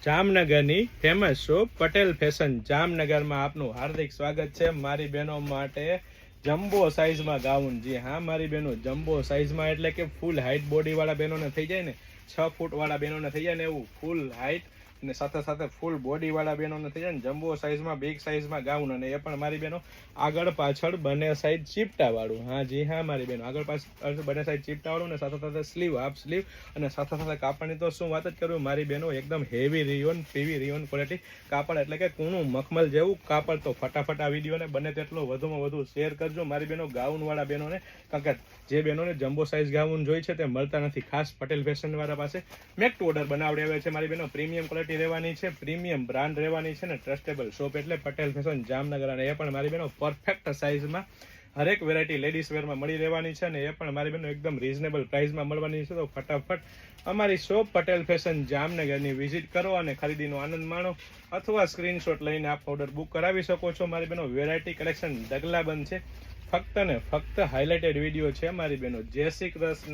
જામનગરની famous shop Patel fashion જામનગરમાં આપનું હાર્દિક સ્વાગત છે। મારી બહેનો માટે જમ્બો સાઇઝમાં ગાઉન, જી હા મારી બહેનો જમ્બો સાઇઝમાં એટલે કે ફૂલ હાઇટ બોડીવાળા બહેનોને થઈ જાય ને, 6 ફૂટવાળા બહેનોને થઈ જાય ને એવું ફૂલ હાઇટ અને સાથે સાથે ફૂલ બોડીવાળા બહેનોને થઈ જાય ને જમ્બો સાઇઝમાં બિગ સાઇઝમાં ગાઉન, અને એ પણ મારી બહેનો આગળ પાછળ બંને સાઈડ ચીપટાવાળું। હા જી હા મારી બહેનો આગળ પાછળ બંને સાઈડ ચીપટાવાળું, અને સાથે સાથે સ્લીવ હાફ સ્લીવ, અને સાથે સાથે કાપડની તો શું વાત જ કરું મારી બહેનો, એકદમ heavy rayon PV rayon quality કાપડ એટલે કે કૂણું મખમલ જેવું કાપડ। તો ફટાફટ આ વિડીયોને બને તેટલો વધુમાં વધુ શેર કરજો મારી બહેનો ગાઉનવાળા બહેનોને, કારણ કે જે બહેનોને જમ્બો સાઇઝ ગાઉન જોઈ છે તે મળતા નથી। ખાસ પટેલ ફેશનવાળા પાસે મેક ટુ ઓર્ડર બનાવડી આવે છે મારી બહેનો, પ્રીમિયમ ક્વોલિટી રહેવાની છે, પ્રીમિયમ બ્રાન્ડ રહેવાની છે, ને ટ્રસ્ટેબલ શોપ એટલે પટેલ ફેશન જામનગર, અને એ પણ મારી બહેનો પરફેક્ટ સાઇઝમાં હરેક વેરાયટી લેડીઝ વેરમાં મળી રહેવાની છે, અને એ પણ મારી બહેનો એકદમ રીઝનેબલ પ્રાઇસમાં મળવાની છે। તો ફટાફટ અમારી શોપ પટેલ ફેશન જામનગરની વિઝિટ કરો અને ખરીદીનો આનંદ માણો, અથવા સ્ક્રીનશોટ લઈને આપ ઓર્ડર બુક કરાવી શકો છો મારી બહેનો। વેરાયટી કલેક્શન ઢગલાબંધ છે, ફક્ત ને ફક્ત હાઇલાઇટેડ વિડીયો છે મારી બહેનો। જય શ્રી કૃષ્ણ।